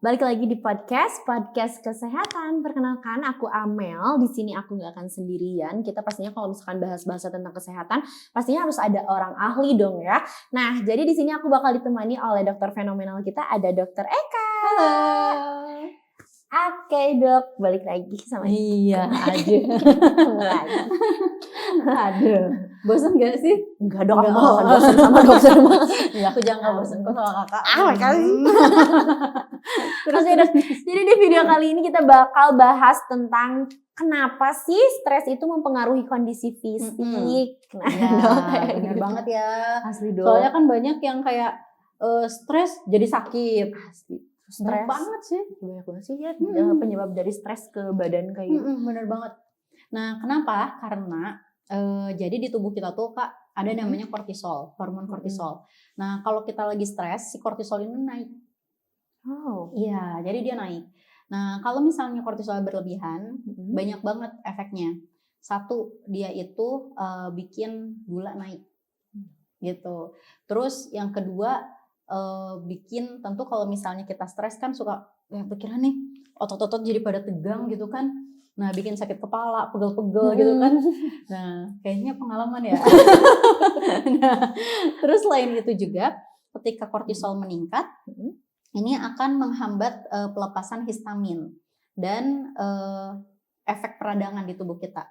Balik lagi di podcast kesehatan. Perkenalkan, aku Amel. Di sini aku nggak akan sendirian. Kita pastinya kalau misalkan bahas-bahas tentang kesehatan, pastinya harus ada orang ahli dong ya. Nah, jadi di sini aku bakal ditemani oleh dokter fenomenal kita, ada Dokter Eka. Halo. Oke dok, balik lagi sama Iya aja. lagi. Aduh, bosan gak sih? Enggak dok, Enggak, aku oh. akan bosan sama dokter. Ya aku jangan bosan kok sama kakak. Makasih. Terus jadi di video kali ini kita bakal bahas tentang kenapa sih stres itu mempengaruhi kondisi fisik. Nah, Ya, dok, bener gitu. banget ya. Asli dok. Soalnya kan banyak yang kayak stres jadi sakit. Asli. Stres Stres banget sih. banyak banget sih ya penyebab dari stres ke badan kayak gitu. Bener banget. Nah, kenapa? Karena jadi di tubuh kita tuh Kak ada namanya kortisol, hormon kortisol. Nah, kalau kita lagi stres, si kortisol ini naik. Oh. Iya, jadi dia naik. Nah, kalau misalnya kortisol berlebihan, banyak banget efeknya. Satu, dia itu bikin gula naik, gitu. Terus yang kedua, bikin tentu kalau misalnya kita stres kan suka pikiran nih, otot-otot jadi pada tegang gitu kan. Nah, bikin sakit kepala, pegel-pegel gitu kan. Nah, kayaknya pengalaman ya. Nah, terus selain itu juga, ketika kortisol meningkat, ini akan menghambat pelepasan histamin dan efek peradangan di tubuh kita.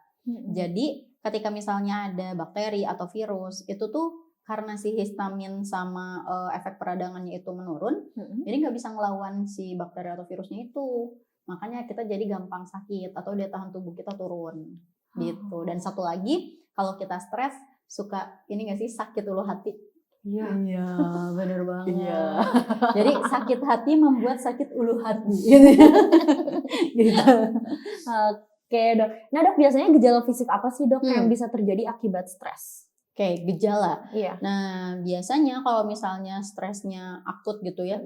Jadi ketika misalnya ada bakteri atau virus, itu tuh karena si histamin sama efek peradangannya itu menurun, jadi nggak bisa ngelawan si bakteri atau virusnya itu. Makanya kita jadi gampang sakit atau daya tahan tubuh kita turun gitu. Dan satu lagi, kalau kita stres suka ini nggak sih sakit ulu hati. Iya, bener banget. Iya. Jadi sakit hati membuat sakit ulu hati. Gitu. Oke dok. Nah dok, biasanya gejala fisik apa sih dok yang bisa terjadi akibat stres? Oke, gejala. Iya. Nah, biasanya kalau misalnya stresnya akut gitu ya,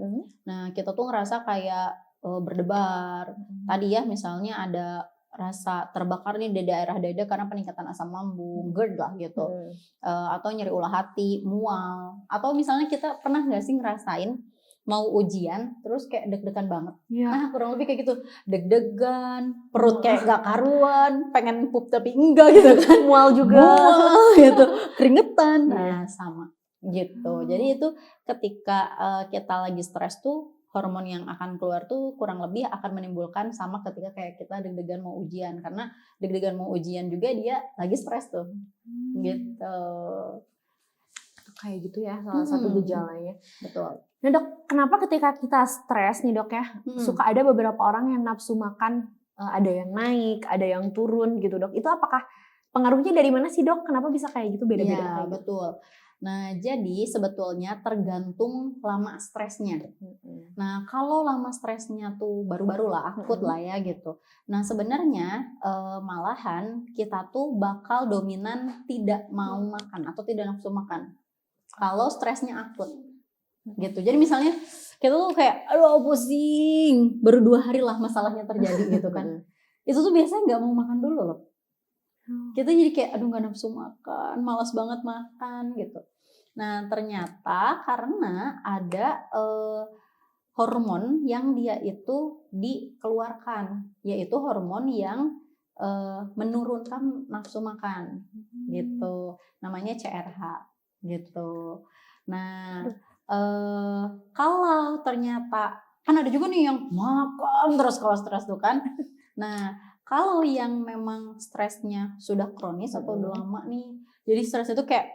nah kita tuh ngerasa kayak berdebar. Tadi ya misalnya ada rasa terbakar nih di daerah dada karena peningkatan asam lambung, GERD lah gitu. Atau nyeri ulah hati, mual. Atau misalnya kita pernah nggak sih ngerasain mau ujian terus kayak deg-degan banget. Iya. Nah, kurang lebih kayak gitu. Deg-degan, perut kayak gak karuan, pengen pup tapi enggak gitu kan. Mual juga. Mual gitu, keringetan. Nah, sama gitu. Jadi itu ketika kita lagi stres tuh hormon yang akan keluar tuh kurang lebih akan menimbulkan sama ketika kayak kita deg-degan mau ujian. Karena deg-degan mau ujian juga dia lagi stres tuh. Gitu. Kayak gitu ya salah satu gejalanya. Betul. Nah dok, kenapa ketika kita stres nih dok ya, suka ada beberapa orang yang nafsu makan, ada yang naik, ada yang turun gitu dok. Itu apakah pengaruhnya dari mana sih dok? Kenapa bisa kayak gitu beda-beda? Ya, kayak gitu? betul. Nah, jadi sebetulnya tergantung lama stresnya. Nah, kalau lama stresnya tuh baru-baru lah, akut lah ya gitu. Nah, sebenarnya malahan kita tuh bakal dominan tidak mau makan atau tidak nafsu makan. Kalau stresnya akut gitu. Jadi misalnya kita tuh kayak aduh pusing, baru 2 hari lah masalahnya terjadi gitu kan. Itu tuh biasanya nggak mau makan dulu loh. Kita jadi kayak aduh nggak nafsu makan, malas banget makan gitu. Nah, ternyata karena ada hormon yang dia itu dikeluarkan, yaitu hormon yang menurunkan nafsu makan gitu. Namanya CRH gitu. Nah, kalau ternyata kan ada juga nih yang makan terus kalau stres tuh kan. Nah, kalau yang memang stresnya sudah kronis atau udah lama nih, jadi stres itu kayak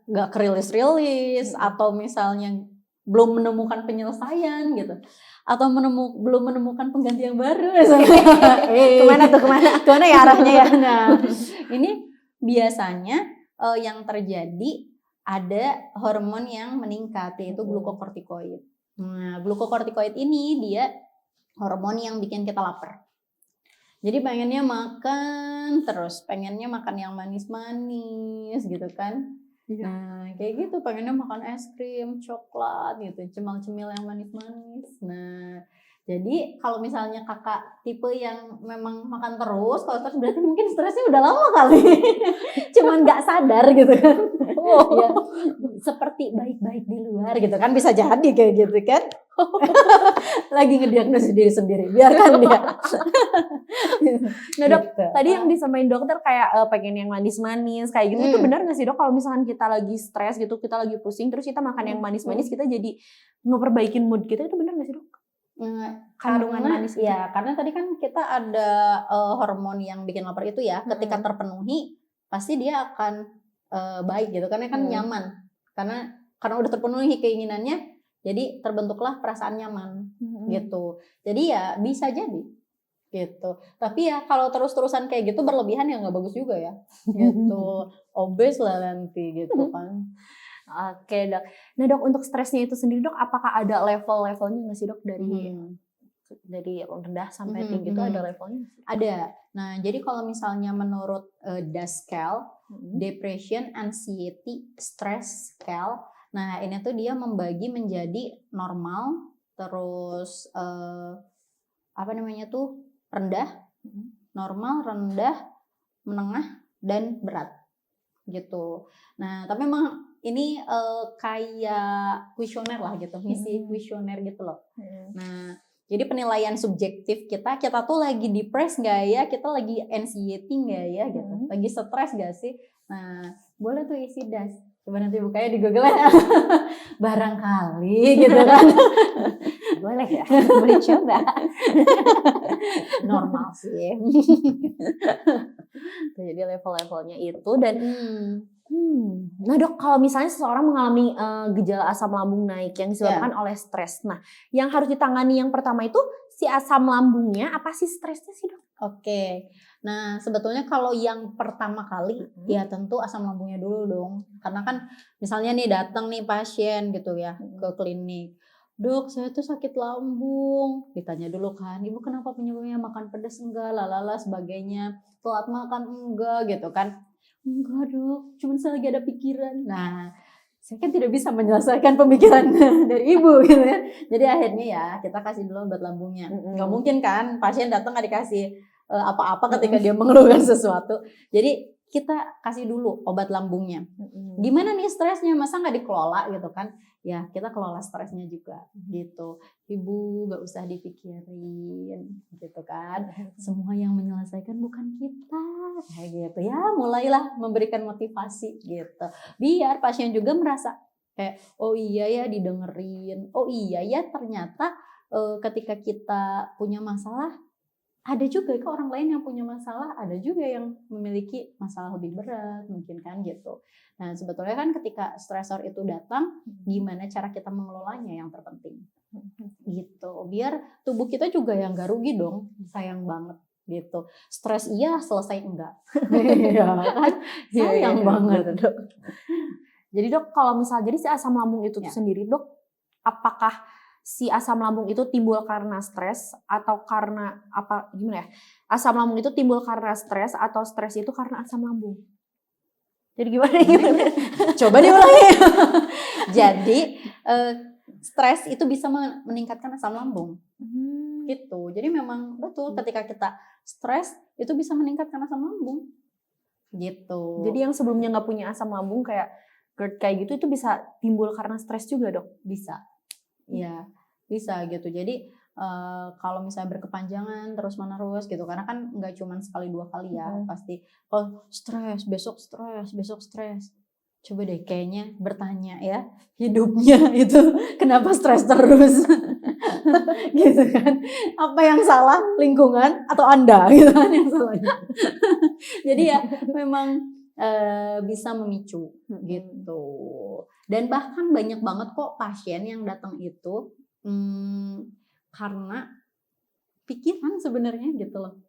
nggak kerilis-rilis atau misalnya belum menemukan penyelesaian gitu, atau belum menemukan pengganti yang baru. Kemana ya arahnya ya? Nah, ini biasanya yang terjadi ada hormon yang meningkat yaitu glukokortikoid. Nah, glukokortikoid ini dia hormon yang bikin kita lapar. Jadi pengennya makan terus, pengennya makan yang manis-manis gitu kan. Nah, kayak gitu pengennya makan es krim, coklat gitu, cemil-cemil yang manis-manis. Nah, Jadi kalau misalnya kakak tipe yang memang makan terus, kalau stres berarti mungkin stresnya udah lama kali. Cuman nggak sadar gitu kan. Ya, seperti baik-baik di luar gitu kan, bisa jadi kayak gitu kan. Lagi ngediagnosis diri sendiri, biarkan dia. Nah dok, Gitu. tadi yang disampaikan dokter kayak pengen yang manis-manis kayak gitu, itu benar nggak sih dok? Kalau misalkan kita lagi stres gitu, kita lagi pusing, terus kita makan yang manis-manis, kita jadi ngeperbaikin mood kita, itu benar nggak sih dok? Kandungan manis itu. Ya, karena tadi kan kita ada hormon yang bikin lapar itu ya, ketika terpenuhi pasti dia akan baik gitu, karena kan nyaman, karena udah terpenuhi keinginannya, jadi terbentuklah perasaan nyaman gitu. Jadi ya bisa jadi gitu. Tapi ya kalau terus-terusan kayak gitu berlebihan ya nggak bagus juga ya gitu. Obes lah nanti gitu kan. Oke dok. Nah dok, untuk stresnya itu sendiri dok, apakah ada level-levelnya nggak sih dok, dari rendah sampai tinggi itu ada levelnya? Ada. Nah jadi kalau misalnya menurut DASCAL, Depression, Anxiety, Stress Scale, nah ini tuh dia membagi menjadi normal, terus apa namanya tuh, rendah, normal, rendah, menengah, dan berat gitu. Nah tapi memang ini kayak kuesioner lah gitu, ngisi kuesioner gitu loh. Nah jadi penilaian subjektif kita tuh lagi depres nggak ya, kita lagi anxiety nggak ya gitu, lagi stres nggak sih. Nah boleh tuh isi DAS, coba nanti bukanya di Google ya. Barangkali gitu kan. Boleh ya, boleh coba. Normal sih. Jadi level-levelnya itu. Dan nah dok, kalau misalnya seseorang mengalami gejala asam lambung naik yang disebabkan oleh stres, nah yang harus ditangani yang pertama itu si asam lambungnya, apa sih stresnya sih dok? Oke, nah sebetulnya kalau yang pertama kali ya tentu asam lambungnya dulu dong, karena kan misalnya nih datang nih pasien gitu ya ke klinik, dok saya tuh sakit lambung, ditanya dulu kan, ibu kenapa penyebabnya, makan pedas enggak, lalala sebagainya, telat makan enggak gitu kan, enggak dok, cuma saya lagi ada pikiran. Nah saya kan tidak bisa menyelesaikan pemikiran dari ibu gitu ya, jadi akhirnya ya kita kasih dulu obat lambungnya. Nggak mungkin kan pasien datang nggak dikasih apa-apa ketika dia mengeluhkan sesuatu. Jadi kita kasih dulu obat lambungnya. Gimana nih stresnya? Masa nggak dikelola gitu kan? Ya kita kelola stresnya juga gitu. Ibu nggak usah dipikirin gitu kan. Semua yang menyelesaikan bukan kita. Kayak gitu ya. Mulailah memberikan motivasi gitu. Biar pasien juga merasa kayak oh iya ya didengerin. Oh iya ya ternyata ketika kita punya masalah, ada juga kok orang lain yang punya masalah, ada juga yang memiliki masalah lebih berat mungkin kan gitu. Nah sebetulnya kan ketika stresor itu datang, gimana cara kita mengelolanya yang terpenting gitu. Biar tubuh kita juga yang gak rugi dong, sayang banget gitu. Stres iya, selesai enggak. Ya kan? Sayang banget. Dok. Jadi dok, kalau misalnya jadi si asam lambung itu sendiri dok, apakah si asam lambung itu timbul karena stres atau karena apa, gimana ya? Asam lambung itu timbul karena stres atau stres itu karena asam lambung? Jadi gimana? Coba diulangi. Jadi stres itu bisa meningkatkan asam lambung. Gitu. Jadi memang betul ketika kita stres itu bisa meningkatkan asam lambung. Gitu. Jadi yang sebelumnya nggak punya asam lambung kayak GERD kayak gitu, itu bisa timbul karena stres juga dok? Bisa. Ya, bisa gitu. Jadi kalau misalnya berkepanjangan terus-menerus gitu, karena kan nggak cuma sekali dua kali ya, pasti stres, besok stres. Coba deh kayaknya bertanya ya, hidupnya itu kenapa stres terus? Gitu kan. Apa yang salah, lingkungan atau Anda gitu kan yang salahnya. Jadi ya memang bisa memicu gitu. Dan bahkan banyak banget kok pasien yang datang itu karena pikiran sebenarnya gitu loh.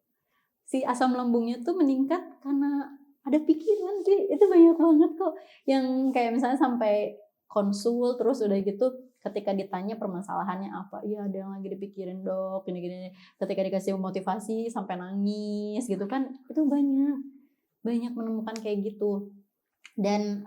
Si asam lambungnya tuh meningkat karena ada pikiran sih. Itu banyak banget kok yang kayak misalnya sampai konsul terus udah gitu ketika ditanya permasalahannya apa, iya ada yang lagi dipikirin dok, gini-gini. Ketika dikasih motivasi sampai nangis gitu kan, itu banyak menemukan kayak gitu. Dan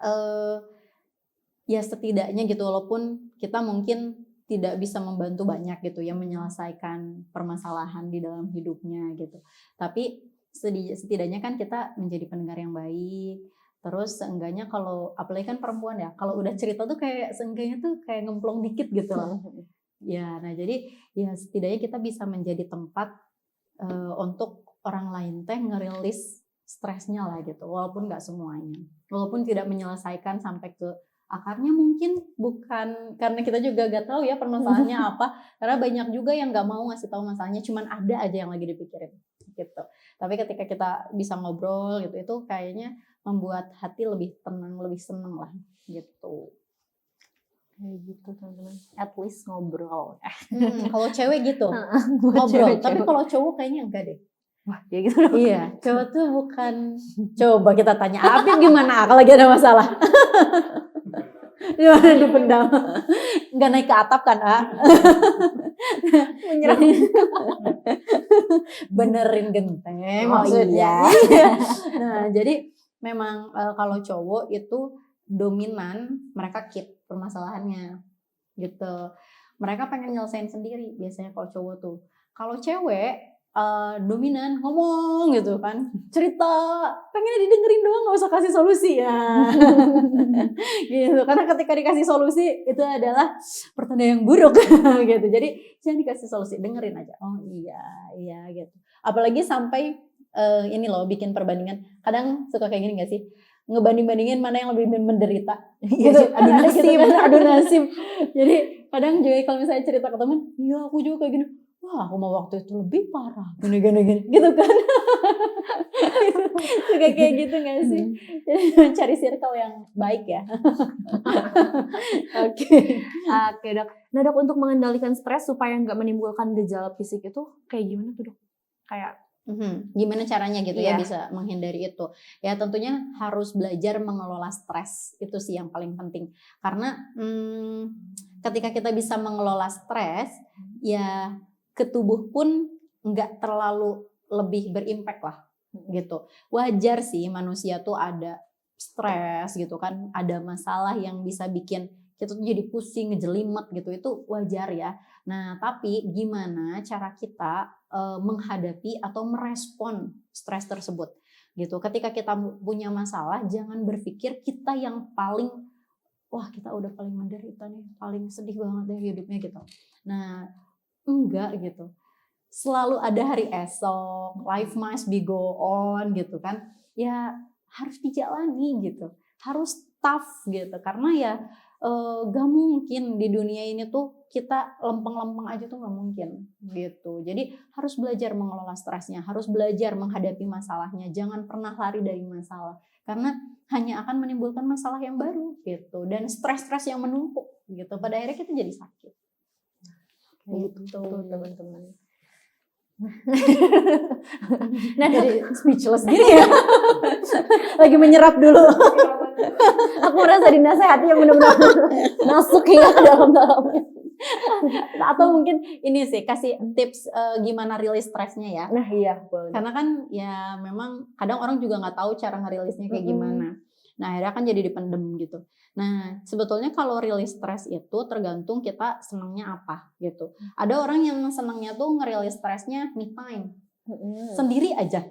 ya setidaknya gitu, walaupun kita mungkin tidak bisa membantu banyak gitu ya menyelesaikan permasalahan di dalam hidupnya gitu. Tapi setidaknya kan kita menjadi pendengar yang baik. Terus seenggaknya kalau apalagi kan perempuan ya, kalau udah cerita tuh kayak seenggaknya tuh kayak ngemplong dikit gitu lah. Ya, nah jadi ya setidaknya kita bisa menjadi tempat untuk orang lain teh ngerilis stresnya lah gitu, walaupun nggak semuanya, walaupun tidak menyelesaikan sampai ke akarnya mungkin bukan karena kita juga gak tahu ya permasalahannya apa, karena banyak juga yang nggak mau ngasih tahu masalahnya, cuman ada aja yang lagi dipikirin gitu. Tapi ketika kita bisa ngobrol gitu, itu kayaknya membuat hati lebih tenang, lebih seneng lah gitu. Kayak gitu teman-teman. At least ngobrol. Kalau cewek gitu ngobrol, tapi kalau cowok kayaknya enggak deh. Wah, ya gitu dong. Iya, cowok tuh bukan. Coba kita tanya Apip gimana kalau lagi ada masalah. Gimana dipendam? Nggak naik ke atap kan, Menyerang. Benerin genteng Oh, maksudnya. iya. Nah, jadi memang kalau cowok itu dominan, mereka keep permasalahannya gitu. Mereka pengen nyelesain sendiri biasanya kalau cowok tuh. Kalau cewek dominan ngomong gitu kan, cerita, pengennya didengerin doang, nggak usah kasih solusi ya. Gitu, karena ketika dikasih solusi itu adalah pertanda yang buruk gitu. Jadi jangan dikasih solusi, dengerin aja. Oh iya gitu. Apalagi sampai ini loh bikin perbandingan. Kadang suka kayak gini nggak sih? Ngebanding-bandingin mana yang lebih menderita gitu. Adu nasib. Jadi kadang juga kalau misalnya cerita ke teman, iya aku juga kayak gini. Wah, aku mau waktu itu lebih parah, gini gitu kan. Suka kayak gitu gak sih? Jadi cari circle yang baik ya. Oke, Dok. Nah dok, untuk mengendalikan stres supaya nggak menimbulkan gejala fisik itu kayak gimana tuh dok? Kayak gimana caranya gitu ya Iya. bisa menghindari itu? Ya tentunya harus belajar mengelola stres, itu sih yang paling penting. Karena ketika kita bisa mengelola stres, ya ke tubuh pun nggak terlalu lebih berimpact lah gitu. Wajar sih manusia tuh ada stres gitu kan, ada masalah yang bisa bikin kita tuh jadi pusing, ngejelimet gitu, itu wajar ya. Nah tapi gimana cara kita menghadapi atau merespon stres tersebut gitu. Ketika kita punya masalah, jangan berpikir kita yang paling wah kita udah paling menderita nih, paling sedih banget deh hidupnya gitu. Nah enggak gitu. Selalu ada hari esok, life must be go on gitu kan. Ya harus dijalani gitu. Harus tough gitu. Karena ya gak mungkin di dunia ini tuh kita lempeng-lempeng aja tuh gak mungkin gitu. Jadi harus belajar mengelola stresnya, harus belajar menghadapi masalahnya. Jangan pernah lari dari masalah. Karena hanya akan menimbulkan masalah yang baru gitu. Dan stres-stres yang menumpuk gitu. Pada akhirnya kita jadi sakit. gitu teman-teman. Nah jadi speechless gini ya. Lagi menyerap dulu. Aku merasa dinasehati yang benar-benar masuk ya ke dalam-dalamnya. Atau mungkin ini sih kasih tips gimana rilis stresnya ya. Nah iya boleh. Karena kan ya memang kadang orang juga nggak tahu cara ngerilisnya kayak gimana. Nah akhirnya kan jadi dipendem gitu. Nah sebetulnya kalau rilis stres itu tergantung kita senangnya apa gitu. Ada orang yang senangnya tuh ngerilis stresnya me time. Sendiri aja.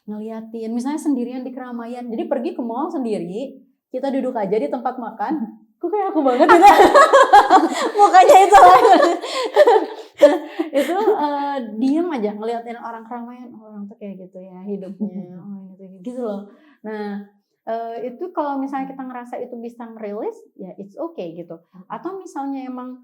Ngeliatin misalnya sendirian di keramaian. Jadi pergi ke mall sendiri, kita duduk aja di tempat makan. Kok kayak aku banget gitu. Mukanya itu itu diem aja ngeliatin orang keramaian. Orang tuh kayak gitu ya hidupnya. Oh gitu loh. Nah itu kalau misalnya kita ngerasa itu bisa ngerilis ya it's okay gitu. Atau misalnya emang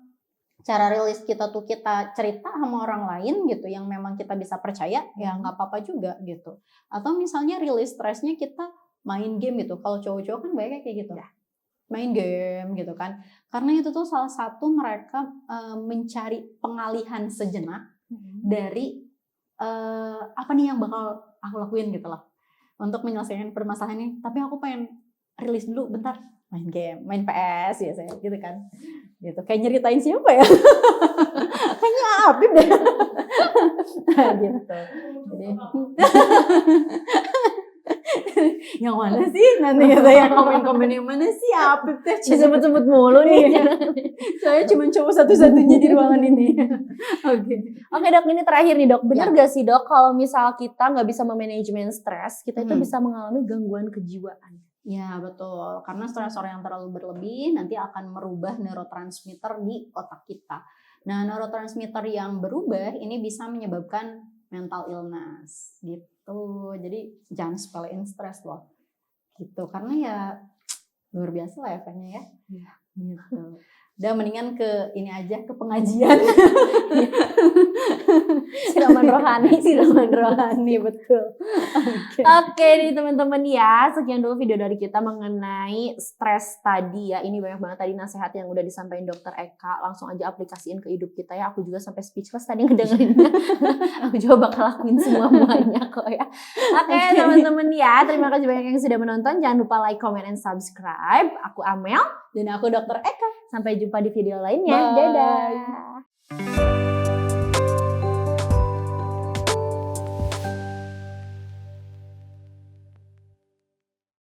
cara rilis kita tuh kita cerita sama orang lain gitu yang memang kita bisa percaya ya nggak apa-apa juga gitu. Atau misalnya rilis stresnya kita main game gitu. Kalau cowok-cowok kan banyak kayak gitu. Main game gitu kan. Karena itu tuh salah satu mereka mencari pengalihan sejenak dari apa nih yang bakal aku lakuin gitu loh. Untuk menyelesaikan permasalahan ini, tapi aku pengen rilis dulu bentar, main game, main PS biasanya gitu kan, gitu. Kayak nyeritain siapa ya? Kayaknya Apip deh, gitu. Jadi, Yang mana sih? Nanti saya komen-komen yang mana sih? Apip teh Disebut-sebut mulu nih. Saya cuma cowok satu-satunya di ruangan ini. Oke. Oke dok, ini terakhir nih dok. Benar gak sih dok kalau misal kita nggak bisa memanajemen stres, kita itu bisa mengalami gangguan kejiwaan? Ya betul, karena stresor yang terlalu berlebih nanti akan merubah neurotransmitter di otak kita. Nah neurotransmitter yang berubah ini bisa menyebabkan mental illness gitu. Jadi jangan sepelein stres loh. Gitu, karena ya luar biasa lah efeknya ya. Gitu. Udah mendingan ke ini aja, ke pengajian. Siraman rohani, betul. Oke nih teman-teman ya, sekian dulu video dari kita mengenai stres tadi ya. Ini banyak banget tadi nasihat yang udah disampaikan Dokter Eka. Langsung aja aplikasiin ke hidup kita ya. Aku juga sampai speechless tadi ngedengerinnya. Aku juga bakal lakuin semuanya kok ya. Oke teman-teman ya, terima kasih banyak yang sudah menonton. Jangan lupa like, comment, and subscribe. Aku Amel. Dan aku Dokter Eka. Sampai jumpa di video lainnya. Bye. Dadah.